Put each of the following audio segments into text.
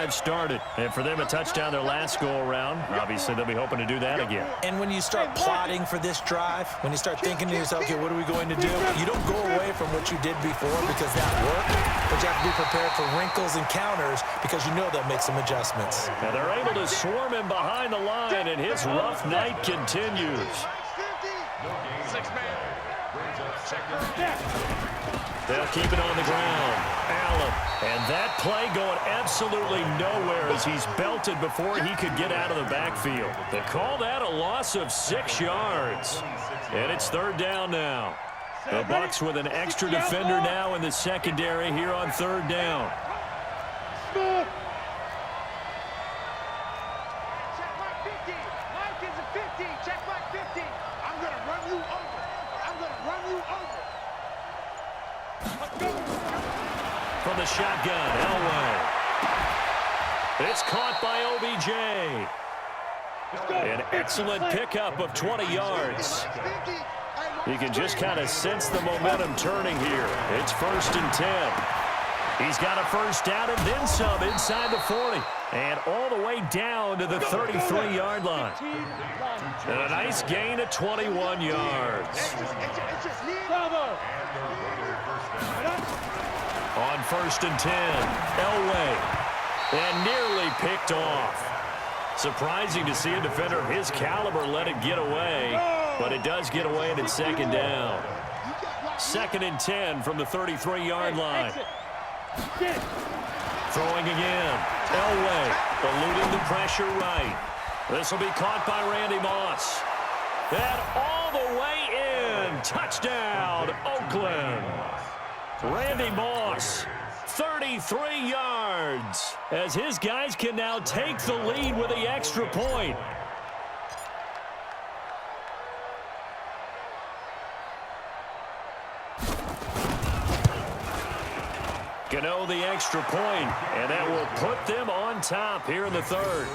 drive started. And for them, a touchdown their last go-around. Obviously, they'll be hoping to do that again. And when you start plotting for this drive, when you start thinking to yourself, okay, what are we going to do? You don't go away from what you did before because that worked, but you have to be prepared for wrinkles and counters because you know they'll make some adjustments. And they're able to swarm him behind the line, and his rough night continues. They'll keep it on the ground. Allen. And that play going absolutely nowhere as he's belted before he could get out of the backfield. They call that a loss of 6 yards. And it's third down now. The Bucs with an extra defender now in the secondary here on third down. From the shotgun, Elway. It's caught by OBJ. An excellent pickup of 20 yards. You can just kind of sense the momentum turning here. It's 1st and 10. He's got a first down and then some inside the 40. And all the way down to the 33-yard line. And a nice gain of 21 yards. On 1st and 10, Elway. And nearly picked off. Surprising to see a defender of his caliber let it get away, but it does get away and it's second down. 2nd and 10 from the 33-yard line. Throwing again. Elway eluding the pressure right. This will be caught by Randy Moss. And all the way in. Touchdown, Oakland. Randy Moss, 33 yards, as his guys can now take the lead with the extra point. Gano the extra point, and that will put them on top here in the third.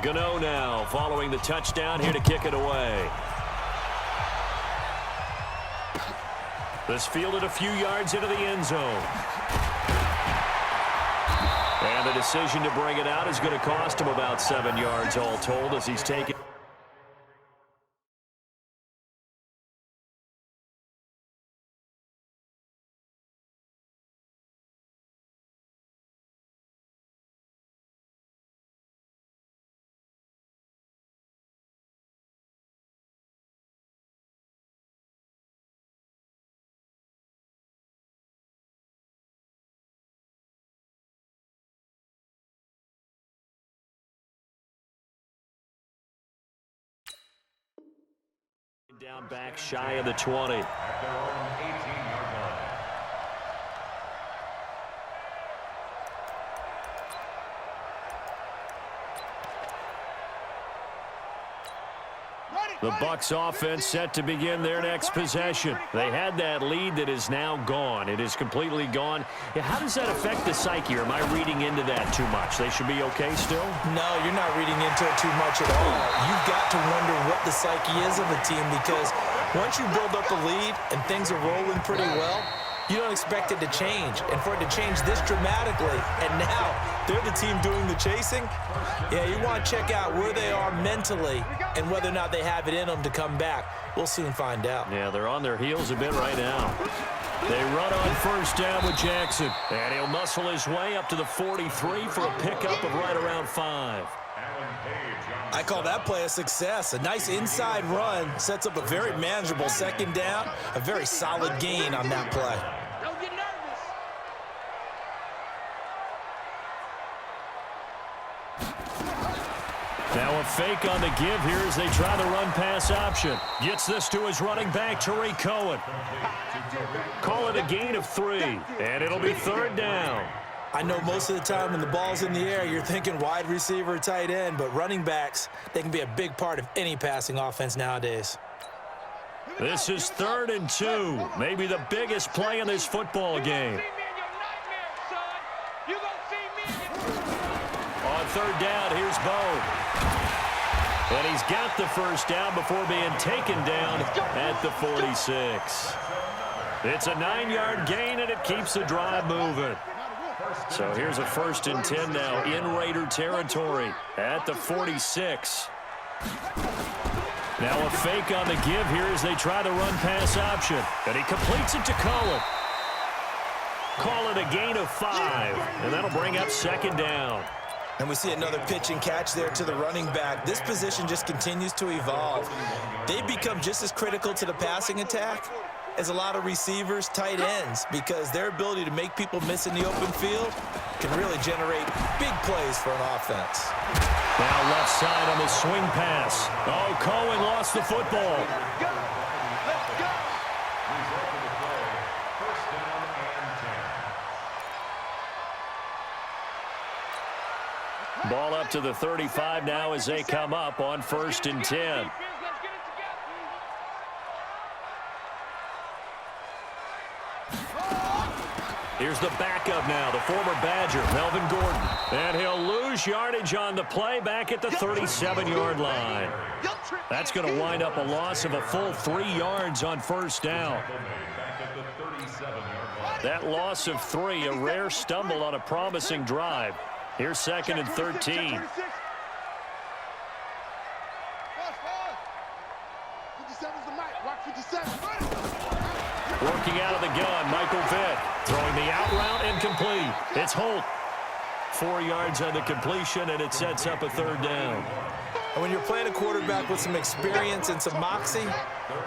Gano now following the touchdown here to kick it away. This fielded a few yards into the end zone. And the decision to bring it out is going to cost him about 7 yards all told as he's taken. Down back shy of the 20. The Bucs offense set to begin their next possession. They had that lead that is now gone. It is completely gone. Yeah, how does that affect the psyche? Or am I reading into that too much? They should be okay still? No, you're not reading into it too much at all. You've got to wonder what the psyche is of a team because once you build up a lead and things are rolling pretty well, you don't expect it to change. And for it to change this dramatically, and now they're the team doing the chasing, yeah, you want to check out where they are mentally and whether or not they have it in them to come back. We'll soon find out. Yeah, they're on their heels a bit right now. They run on first down with Jackson. And he'll muscle his way up to the 43 for a pickup of right around 5. I call that play a success. A nice inside run sets up a very manageable second down. A very solid gain on that play. Don't get nervous. Now a fake on the give here as they try the run-pass option. Gets this to his running back, Tariq Cohen. Call it a gain of 3, and it'll be third down. I know most of the time when the ball's in the air, you're thinking wide receiver, tight end, but running backs, they can be a big part of any passing offense nowadays. This is 3rd and 2, maybe the biggest play in this football game. On 3rd down, here's Bo. And he's got the first down before being taken down at the 46. It's a 9-yard gain, and it keeps the drive moving. So here's a 1st and 10 now in Raider territory at the 46. Now a fake on the give here as they try the run-pass option. And he completes it to Cullen. Call it a gain of 5, and that'll bring up 2nd down. And we see another pitch and catch there to the running back. This position just continues to evolve. They become just as critical to the passing attack as a lot of receivers, tight ends, because their ability to make people miss in the open field can really generate big plays for an offense. Now left side on the swing pass. Oh, Cohen lost the football. Ball up to the 35 now as they come up on 1st and 10. Here's the backup now, the former Badger, Melvin Gordon. And he'll lose yardage on the play back at the 37-yard line. That's going to wind up a loss of a full 3 yards on 1st down. That loss of 3, a rare stumble on a promising drive. Here's 2nd and 13. Working out of the gun, Michael Vick. Throwing the out route incomplete. It's Holt. 4 yards on the completion, and it sets up a 3rd down. And when you're playing a quarterback with some experience and some moxie,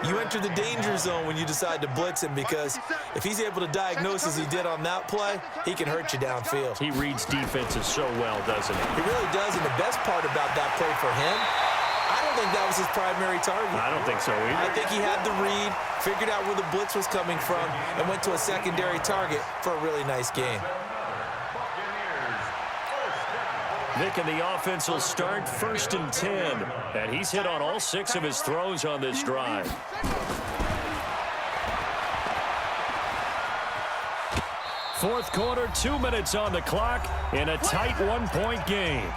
you enter the danger zone when you decide to blitz him, because if he's able to diagnose as he did on that play, he can hurt you downfield. He reads defenses so well, doesn't he? He really does, and the best part about that play for him, I don't think that was his primary target. I don't think so either. I think he had the read, figured out where the blitz was coming from, and went to a secondary target for a really nice game. Vick and the offense will start 1st and 10. And he's hit on all 6 of his throws on this drive. Fourth quarter, 2 minutes on the clock in a tight 1-point game.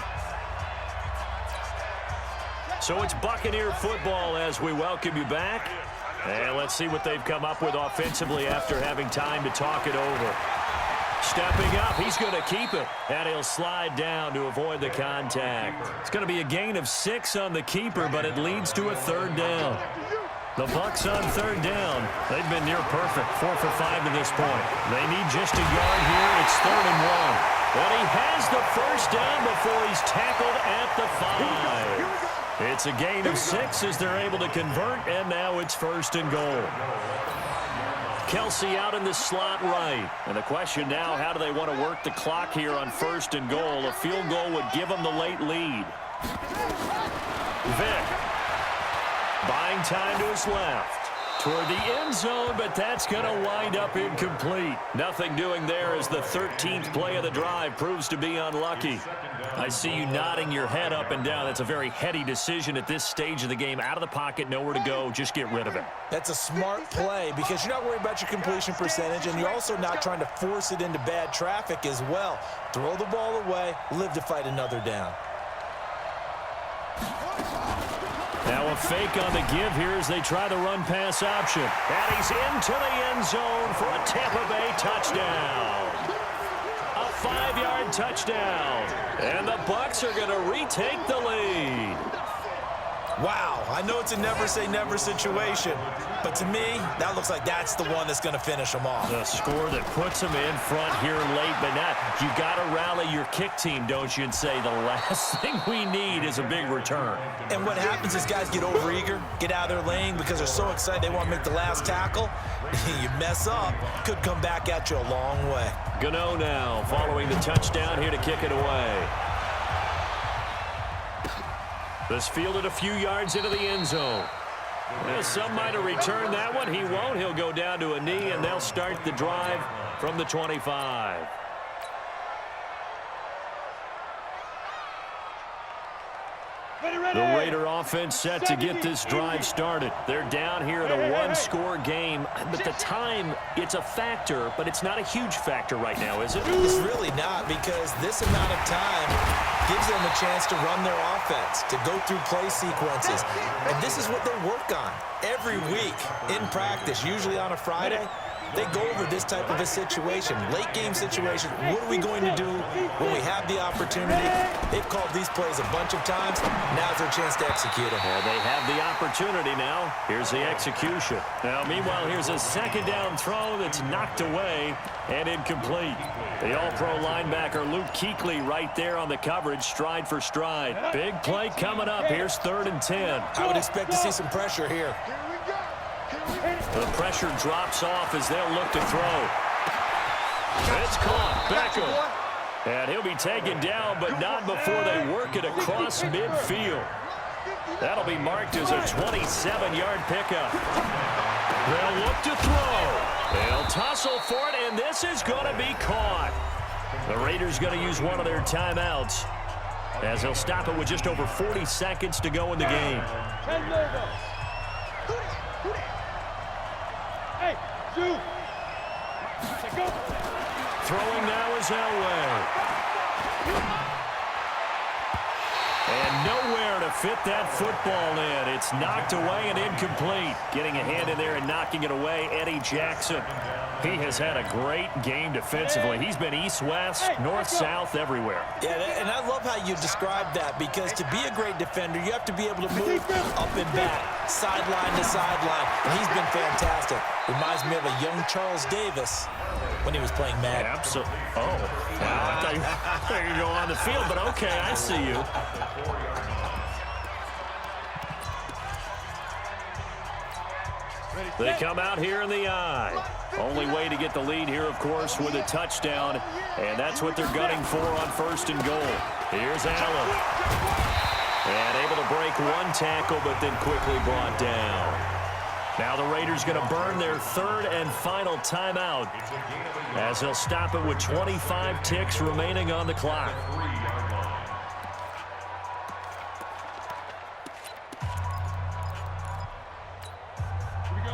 So it's Buccaneer football as we welcome you back. And let's see what they've come up with offensively after having time to talk it over. Stepping up, he's going to keep it, and he'll slide down to avoid the contact. It's going to be a gain of 6 on the keeper, but it leads to a 3rd down. The Bucs on 3rd down. They've been near perfect, 4 for 5 to this point. They need just a yard here. It's 3rd and 1. And he has the 1st down before he's tackled at the 5. It's a gain of 6 as they're able to convert, and now it's 1st and goal. Kelsey out in the slot right. And the question now, how do they want to work the clock here on 1st and goal? A field goal would give them the late lead. Vick buying time to his left. Toward the end zone, but that's going to wind up incomplete. Nothing doing there as the 13th play of the drive proves to be unlucky. I see you nodding your head up and down. That's a very heady decision at this stage of the game. Out of the pocket, nowhere to go. Just get rid of it. That's a smart play because you're not worried about your completion percentage, and you're also not trying to force it into bad traffic as well. Throw the ball away, live to fight another down. Now a fake on the give here as they try the run-pass option. And he's into the end zone for a Tampa Bay touchdown. A 5-yard touchdown. And the Bucs are going to retake the lead. Wow, I know it's a never-say-never situation, but to me, that looks like that's the one that's going to finish them off. The score that puts them in front here late, but not. You got to rally your kick team, don't you, and say the last thing we need is a big return. And what happens is guys get overeager, get out of their lane because they're so excited they want to make the last tackle. You mess up, could come back at you a long way. Gano now following the touchdown here to kick it away. This fielded a few yards into the end zone. Well, some might have returned that one. He won't. He'll go down to a knee, and they'll start the drive from the 25. The Raider offense set to get this drive started. They're down here in a one-score game. But the time, it's a factor, but it's not a huge factor right now, is it? It's really not, because this amount of time gives them a chance to run their offense, to go through play sequences. And this is what they work on every week in practice, usually on a Friday. They go over this type of a situation, late-game situation. What are we going to do when we have the opportunity? They've called these plays a bunch of times. Now's their chance to execute them. Well, they have the opportunity now. Here's the execution. Now, meanwhile, here's a second down throw that's knocked away and incomplete. The all-pro linebacker Luke Kuechly right there on the coverage, stride for stride. Big play coming up. Here's 3rd and 10. I would expect to see some pressure here. The pressure drops off as they'll look to throw. It's caught. Beckham. And he'll be taken down, but not before they work it across midfield. That'll be marked as a 27-yard pickup. They'll look to throw. They'll tussle for it, and this is going to be caught. The Raiders going to use one of their timeouts as they'll stop it with just over 40 seconds to go in the game. Throwing now is Elway. And nowhere to fit that football in. It's knocked away and incomplete. Getting a hand in there and knocking it away, Eddie Jackson. He has had a great game defensively. He's been east-west, north-south, everywhere. Yeah, and I love how you described that, because to be a great defender, you have to be able to move up and back, sideline to sideline. And he's been fantastic. Reminds me of a young Charles Davis when he was playing Madden. Absolutely. Oh, wow. I thought you were going on the field, but okay, I see you. They come out here in the eye. Only way to get the lead here, of course, with a touchdown, and that's what they're gunning for on 1st and goal. Here's Allen. And able to break one tackle, but then quickly brought down. Now the Raiders going to burn their 3rd and final timeout as they'll stop it with 25 ticks remaining on the clock.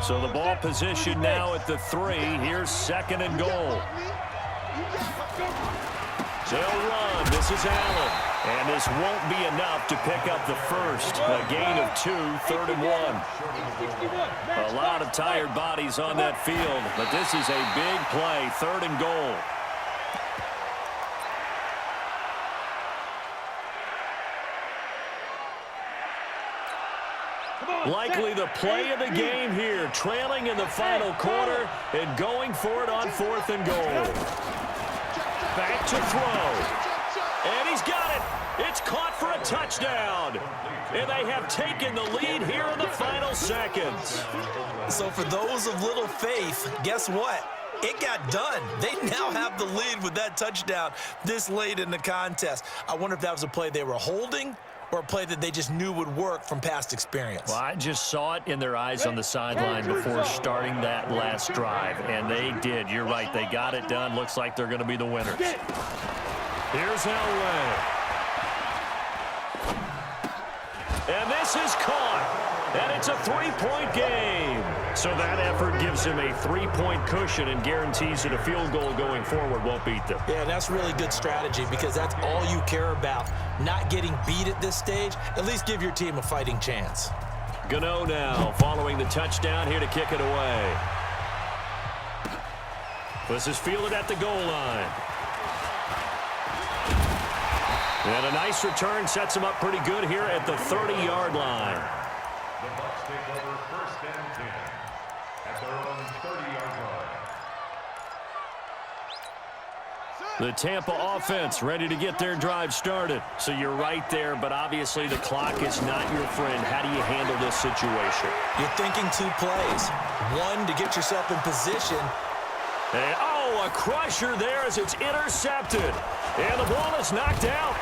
So the ball position now at the 3. Here's 2nd and goal. They'll run. This is Allen. And this won't be enough to pick up the first. A gain of 2, 3rd and 1. A lot of tired bodies on that field, but this is a big play, 3rd and goal. Likely the play of the game here, trailing in the final quarter and going for it on 4th and goal. Back to throw. And he's got it. It's caught for a touchdown. And they have taken the lead here in the final seconds. So for those of little faith, guess what? It got done. They now have the lead with that touchdown this late in the contest. I wonder if that was a play they were holding or a play that they just knew would work from past experience. Well, I just saw it in their eyes on the sideline before starting that last drive, and they did. You're right. They got it done. Looks like they're going to be the winners. Here's Elway. And this is caught. And it's a 3-point game. So that effort gives him a 3-point cushion and guarantees that a field goal going forward won't beat them. Yeah, that's really good strategy, because that's all you care about. Not getting beat at this stage. At least give your team a fighting chance. Gano now following the touchdown here to kick it away. This is fielded at the goal line. And a nice return sets him up pretty good here at the 30-yard line. The Bucs take over 1st and 10 at their own 30-yard line. The Tampa offense ready to get their drive started. So you're right there, but obviously the clock is not your friend. How do you handle this situation? You're thinking 2 plays. One, to get yourself in position. And, oh, a crusher there as it's intercepted. And the ball is knocked out.